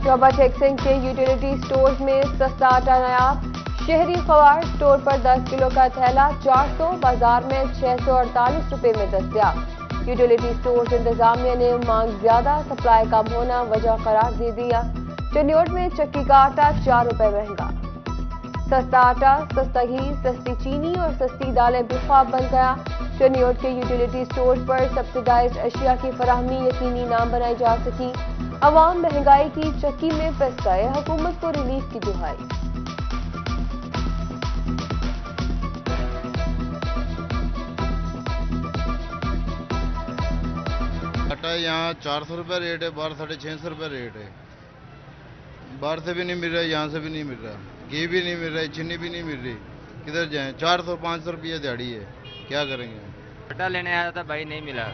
शोभा टेक्सिंग के utility stores में सस्ता आटा नायाब। शहरी खवार स्टोर पर 10 किलो का थैला 400, बाजार में 648 रुपए में दस्तयाब। यूटिलिटी स्टोर्स इंतजामिया ने मांग ज्यादा, सप्लाई कम होना वजह करार दे दिया। चंडीगढ़ में चक्की का आटा 4 रुपए महंगा। सस्ता आटा, सस्ता घी, सस्ती चीनी और सस्ती दालें भी ख्वाब बन गया। चंडीगढ़ के यूटिलिटी स्टोर्स पर सब्सिडाइज्ड अशिया की फराहमी यकीनी ना बनाई जा सकी। अवाम महंगाई की चक्की में फंस गए, हुकूमत को रिलीफ की दुहाई। आटा यहाँ 400 रुपये रेट है, बाहर 650 रुपये रेट है। बाहर से भी नहीं मिल रहा है, यहाँ से भी नहीं मिल रहा, घी भी नहीं मिल रहा है, चीनी भी नहीं मिल रही। किधर जाएं? 400-500 रुपये दिहाड़ी है, क्या करेंगे? आटा लेने आया था भाई, नहीं मिला,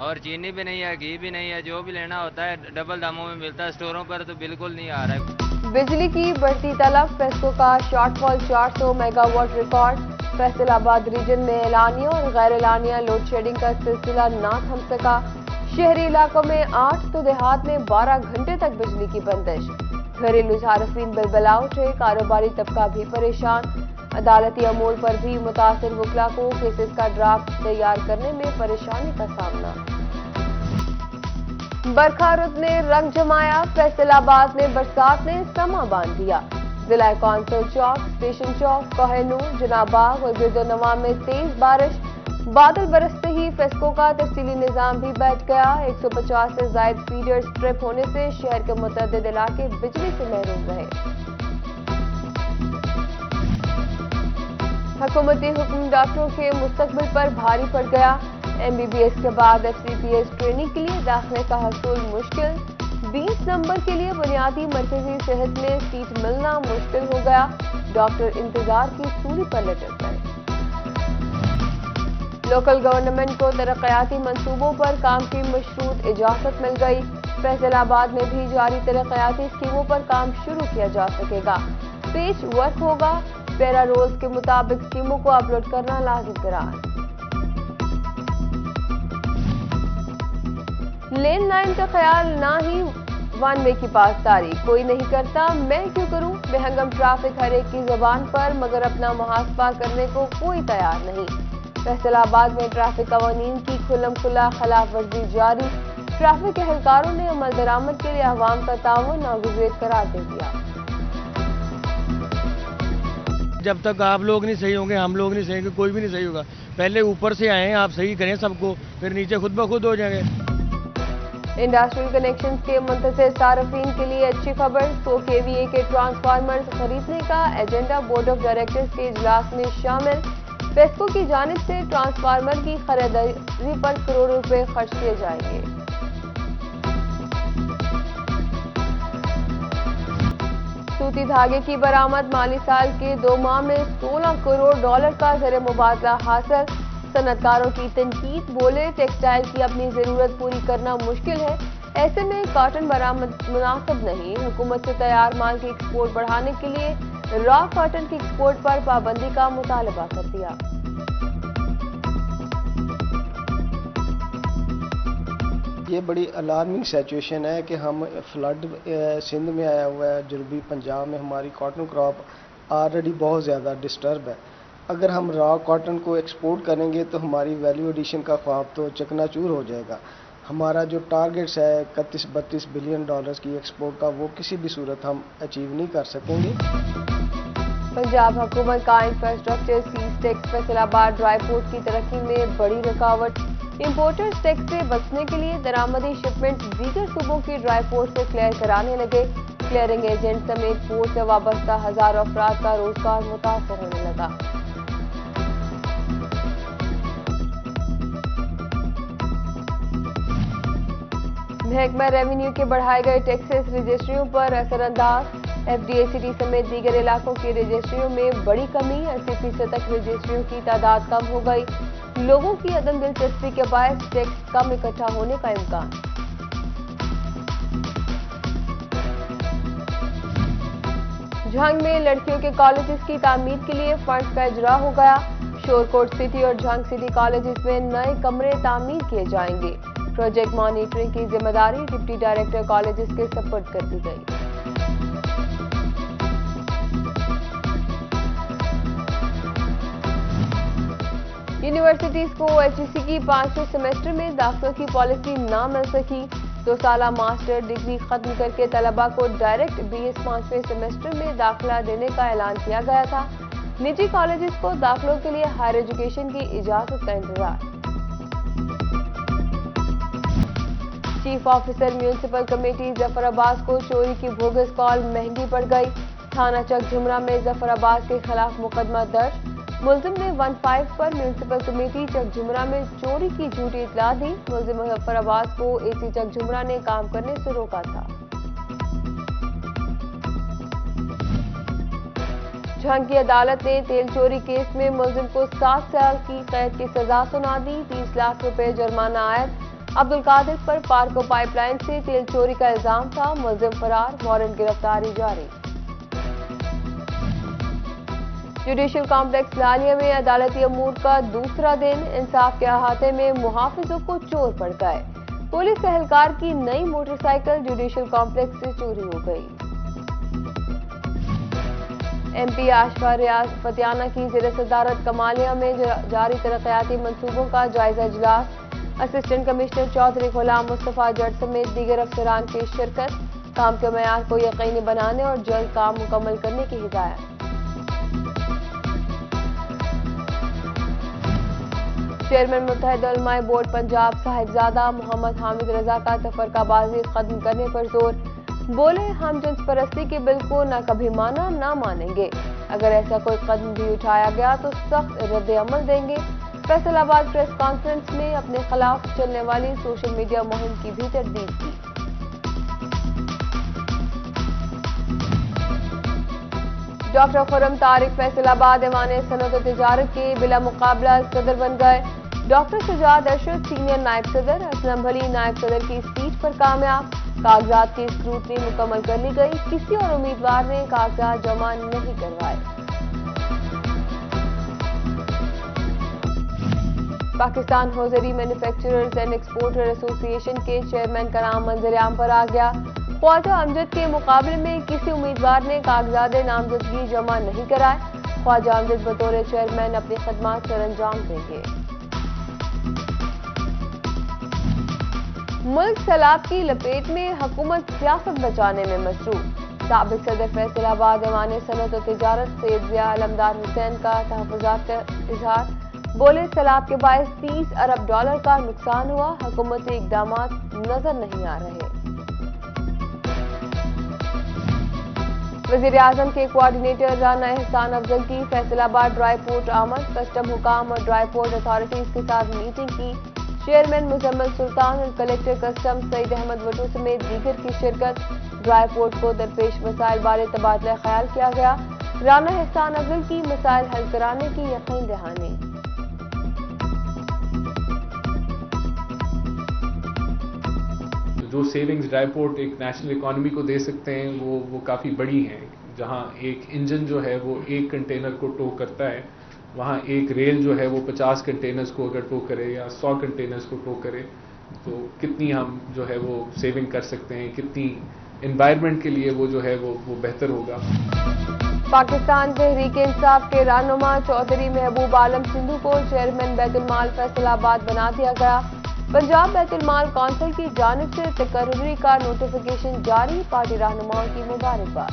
और चीनी भी नहीं है, घी भी नहीं है। जो भी लेना होता है डबल दामों में मिलता है, स्टोरों पर तो बिल्कुल नहीं आ रहा है। बिजली की बढ़ती तलब, फेस्को का shortfall 400 megawatt record. Faisalabad region में एलानिया और गैर एलानिया लोड शेडिंग का सिलसिला ना थम सका। शहरी इलाकों में 8 तो देहात में 12 घंटे तक बिजली की बंदिश। घरेलू सार्फिन बिलबिला उठे, कारोबारी तबका भी परेशान। अदालती अमूल पर भी मुतासिर वकला को केसेस का ड्राफ्ट तैयार करने में परेशानी का सामना। बरखा रुत ने रंग जमाया, फैसलाबाद में बरसात ने समा बांध दिया। जिला कौंसिल चौक, स्टेशन चौक, कोहिनूर, जनाबाग और गिरदोनवा में तेज बारिश। बादल बरसते ही फेस्को का तफसीली निजाम भी बैठ गया। 150 से ज्यादा फीडर्स ट्रिप होने से शहर के मुतअद्दिद इलाके बिजली से महरूम रहे। हुकूमती हुक्म डॉक्टरों के मुस्तकबिल पर भारी पड़ गया। MBBS के बाद FCPS ट्रेनिंग के लिए दाखिले का हसूल मुश्किल। 20 नंबर के लिए बुनियादी मरकजी सेहत में सीट मिलना मुश्किल हो गया। डॉक्टर इंतजार की सूली पर लटक गए। लोकल गवर्नमेंट को तरक्याती मंसूबों पर काम की मशरूत इजाजत मिल गई। फैसलाबाद में भी जारी तरक्याती स्कीमों पर काम शुरू किया जा सकेगा। पेच वर्क होगा, पैरा रोल्स के मुताबिक स्कीमों को अपलोड करना लाजिम करार। लेन लाइन का ख्याल ना ही वन वे की पासदारी, कोई नहीं करता, मैं क्यों करूं। बेहंगम ट्रैफिक हर एक की जबान पर, मगर अपना मुहासबा करने को कोई तैयार नहीं। फैसलाबाद में ट्रैफिक कवानीन की खुल्लम खुल्ला खिलाफ वर्जी जारी। ट्रैफिक एहलकारों ने अमल दरामद के लिए अवाम का ताउन नागुज़ेर करार दे दिया। जब तक आप लोग नहीं सही होंगे, हम लोग नहीं सही होंगे, कोई भी नहीं सही होगा। पहले ऊपर से आए, आप सही करें सबको, फिर नीचे खुद ब खुद हो जाएंगे। इंडस्ट्रियल कनेक्शंस के मुंतज़िर सार्फिन के लिए अच्छी खबर। 100 kVA के ट्रांसफार्मर्स खरीदने का एजेंडा बोर्ड ऑफ डायरेक्टर्स के इजलास में शामिल। फेस्को की जानिब से ट्रांसफार्मर की खरीदारी पर करोड़ रुपए खर्च किए जाएंगे। सूती धागे की बरामद, माली साल के 2 माह में $16 करोड़ का ज़र मुबादला हासिल। सनतकारों की तनकीद, बोले टेक्सटाइल की अपनी जरूरत पूरी करना मुश्किल है, ऐसे में कॉटन बरामद मुनासिब नहीं। हुकूमत से तैयार माल की एक्सपोर्ट बढ़ाने के लिए रॉ कॉटन की एक्सपोर्ट पर पाबंदी का मुतालबा कर दिया। ये बड़ी अलार्मिंग सिचुएशन है कि हम फ्लड सिंध में आया हुआ है, जनूबी पंजाब में हमारी कॉटन क्रॉप ऑलरेडी बहुत ज़्यादा डिस्टर्ब है। अगर हम रॉ कॉटन को एक्सपोर्ट करेंगे तो हमारी वैल्यू एडिशन का ख्वाब तो चकनाचूर हो जाएगा। हमारा जो टारगेट्स है 31-32 बिलियन डॉलर्स की एक्सपोर्ट का, वो किसी भी सूरत हम अचीव नहीं कर सकेंगे। पंजाब हुकूमत का infrastructure cess tax, Faisalabad dry port की तरक्की में बड़ी रुकावट। इंपोर्टर्स टैक्स से बचने के लिए दरामदी शिपमेंट्स दीगर सूबों की ड्राई पोर्ट से क्लियर कराने लगे। क्लियरिंग एजेंट समेत पोर्ट से वाबस्ता हजारों अफराद का रोजगार मुतासर होने लगा। महकमा रेवेन्यू के बढ़ाए गए टैक्सेस रजिस्ट्रियों पर असरअंदाज। FDA सिटी समेत दीगर इलाकों की रजिस्ट्रियों में बड़ी कमी, 80% तक रजिस्ट्रियों की तादाद कम हो गई। लोगों की अदम दिलचस्पी के बायस टैक्स कम इकट्ठा होने का इम्कान। झंग में लड़कियों के कॉलेजेस की तामीर के लिए फंड्स का इजरा हो गया। शोरकोट सिटी और झंग सिटी कॉलेजेस में नए कमरे तामीर किए जाएंगे। प्रोजेक्ट मॉनिटरिंग की जिम्मेदारी डिप्टी डायरेक्टर कॉलेजेस के सपुर्द कर दी गई। यूनिवर्सिटीज को HEC की 5वें सेमेस्टर में दाखिलों की पॉलिसी ना मिल सकी। 2 साला मास्टर डिग्री खत्म करके तलबा को डायरेक्ट BS 5वें सेमेस्टर में दाखिला देने का ऐलान किया गया था। निजी कॉलेजेस को दाखिलों के लिए हायर एजुकेशन की इजाजत का इंतजार। Chief officer municipal committee Zafar Abbas को चोरी की बोगस कॉल महंगी पड़ गई। थाना चक झुमरा में जफर अब्बास के खिलाफ मुकदमा दर्ज। मुलजिम ने 15 पर म्यूनिसिपल कमेटी चक झुमरा में चोरी की झूठी इतला दी। मुलजिम जफर अब्बास को AC चक झुमरा ने काम करने से रोका था। झंग की अदालत ने तेल चोरी केस में मुलजिम को 7 साल की कैद की सजा सुना दी। 30 लाख रुपए जुर्माना आयद। अब्दुल कादिर पर पार्को पाइपलाइन से तेल चोरी का इल्जाम था। मुलजिम फरार, वारंट गिरफ्तारी जारी। जुडिशल कॉम्प्लेक्स लालिया में अदालती अमूर का दूसरा दिन। इंसाफ के अहाते में मुहाफिजों को चोर पड़ गए। पुलिस एहलकार की नई मोटरसाइकिल जुडिशल कॉम्प्लेक्स से चोरी हो गई। MP आशफा रियाज फतियाना की ज़ेर सदारत कमालिया में जारी तरक्याती मंसूबों का जायजा इजलास। असिस्टेंट कमिश्नर चौधरी गुलाम मुस्तफा जट समेत दीगर अफसरान की शिरकत। काम के मेयार को यकीनी बनाने और जल्द काम मुकम्मल करने की हिदायत। चेयरमैन मुत्तहिद उलमाए बोर्ड पंजाब साहिबजादा मोहम्मद हामिद रजा का तफरकाबाजी खत्म करने पर जोर। बोले, हम जिन्स परस्ती के बिल को न कभी माना न मानेंगे। अगर ऐसा कोई कदम भी उठाया गया तो सख्त रद्द अमल देंगे। फैसलाबाद प्रेस कॉन्फ्रेंस में अपने खिलाफ चलने वाली सोशल मीडिया मुहिम की भी तरदीद की। डॉक्टर खुर्रम तारिक फैसलाबाद ऐवान सनअत व तिजारत के बिला मुकाबला सदर बन गए। डॉक्टर सजाद अरशद सीनियर नायब सदर, असलम भली नायब सदर की सीट पर कामयाब। कागजात की स्क्रूटनी मुकम्मल कर ली गई। किसी और उम्मीदवार ने कागजात जमा नहीं करवाए। Pakistan hosiery manufacturers and exporter association के चेयरमैन का नाम मंजर-ए-आम पर आ गया। ख्वाजा अमजद के मुकाबले में किसी उम्मीदवार ने कागजात नामजदगी जमा नहीं कराए। ख्वाजा अमजद बतौर चेयरमैन अपनी खदमात सर अंजाम देंगे। मुल्क सैलाब की लपेट में, हुकूमत सियासत बचाने में मसरूफ। साबिक सदर फैसलाबाद ऐवान सनअत व तिजारत सैयद जिया अलमदार हुसैन का तहफ़्फ़ुज़ात का इजहार। बोले, सैलाब के बायस $30 अरब का नुकसान हुआ। हुकूमती इक़दामात नजर नहीं आ रहे। वज़ीर आज़म के कोऑर्डिनेटर राना एहसान अफजल की फैसलाबाद ड्राई पोर्ट आमद। कस्टम हुकाम और ड्राई पोर्ट अथॉरिटीज के साथ मीटिंग की। चेयरमैन मुजम्मल सुल्तान और कलेक्टर कस्टम सईद अहमद वटू समेत दीगर की शिरकत। ड्राई पोर्ट को दरपेश मसाइल बारे तबादला ख्याल किया गया। राना एहसान अफजल की मसाइल हल कराने की यकीन दहानी। जो सेविंग्स ड्राई पोर्ट एक नेशनल इकॉनमी को दे सकते हैं वो काफ़ी बड़ी हैं। जहां एक इंजन जो है वो एक कंटेनर को टो करता है, वहां एक रेल जो है वो 50 कंटेनर्स को अगर टो करे या 100 कंटेनर्स को टो करे तो कितनी हम जो है वो सेविंग कर सकते हैं, कितनी एनवायरनमेंट के लिए वो जो है वो बेहतर होगा। पाकिस्तान तहरीक इंसाफ के रहनुमा चौधरी महबूब आलम सिंधु को चेयरमैन बैतुल माल फैसलाबाद बना दिया गया। पंजाब बैतुल माल कौंसिल की जानिब से तकर्री का नोटिफिकेशन जारी। पार्टी रहनुमाओं की मुबारकबाद।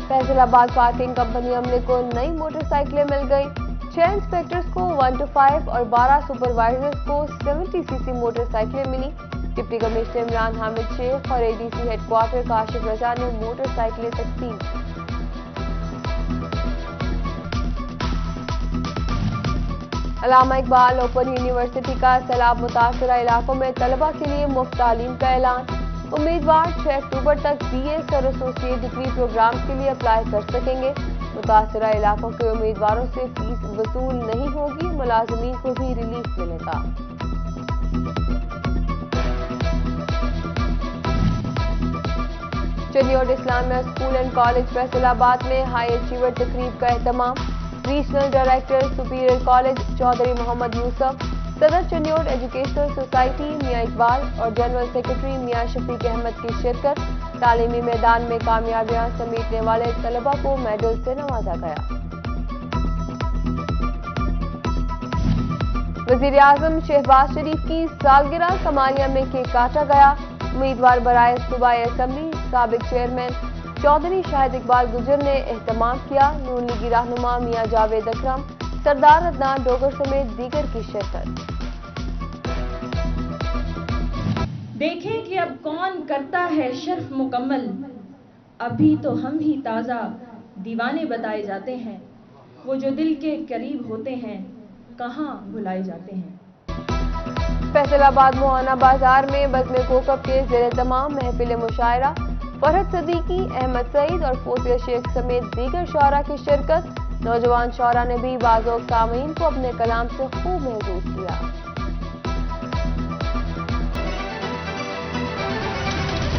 फैसलाबाद पार्किंग कंपनी अमले को नई मोटरसाइकिलें मिल गई। 6 इंस्पेक्टर्स को 1 to 5 और 12 सुपरवाइजर्स को 70 cc मोटरसाइकिलें मिली। डिप्टी कमिश्नर इमरान हामिद शेख और ADC हेडक्वार्टर काशिफ रजा ने मोटरसाइकिलें तकसीम। अल्लामा इकबाल ओपन यूनिवर्सिटी का सैलाब मुतासरा इलाकों में तलबा के लिए मुफ्त तालीम का ऐलान। उम्मीदवार 6 अक्टूबर तक BS और एसोसिएट डिग्री प्रोग्राम के लिए अप्लाई कर सकेंगे। मुतासरा इलाकों के उम्मीदवारों से फीस वसूल नहीं होगी। मुलाजमीन को भी रिलीफ मिलेगा। चलियोड Islamia school and college Faisalabad में हाई अचीवर तकरीब का एहतमाम। Regional director superior college Chaudhry Muhammad Yousaf, صدر چنیوٹ ایجوکیشنل سوسائٹی میاں اقبال اور جنرل سیکرٹری میاں شفیق احمد کی شرکت۔ تعلیمی میدان میں کامیابیاں سمیٹنے والے طلباء کو میڈل سے نوازا گیا۔ وزیر اعظم شہباز شریف کی سالگرہ کمالیہ میں کیک کاٹا گیا۔ امیدوار برائے صوبائی اسمبلی سابق چیئرمین چودھری شاہد اقبال گجر نے اہتمام کیا۔ نون لیگی رہنما میاں جاوید اکرم، سردار عدنان ڈوگر سمیت دیگر کی شرکت۔ دیکھیں کہ اب کون کرتا ہے شرف مکمل، ابھی تو ہم ہی تازہ دیوانے بتائے جاتے ہیں، وہ جو دل کے قریب ہوتے ہیں کہاں بھلائے جاتے ہیں۔ فیصل آباد موہانہ بازار میں بزم کوکب کے زیر اہتمام محفل مشاعرہ، فرحت صدیقی، احمد سعید اور فوزیہ شیخ سمیت دیگر شعراء کی شرکت۔ نوجوان شعراء نے بھی بعض سامعین کو اپنے کلام سے خوب محظوظ کیا۔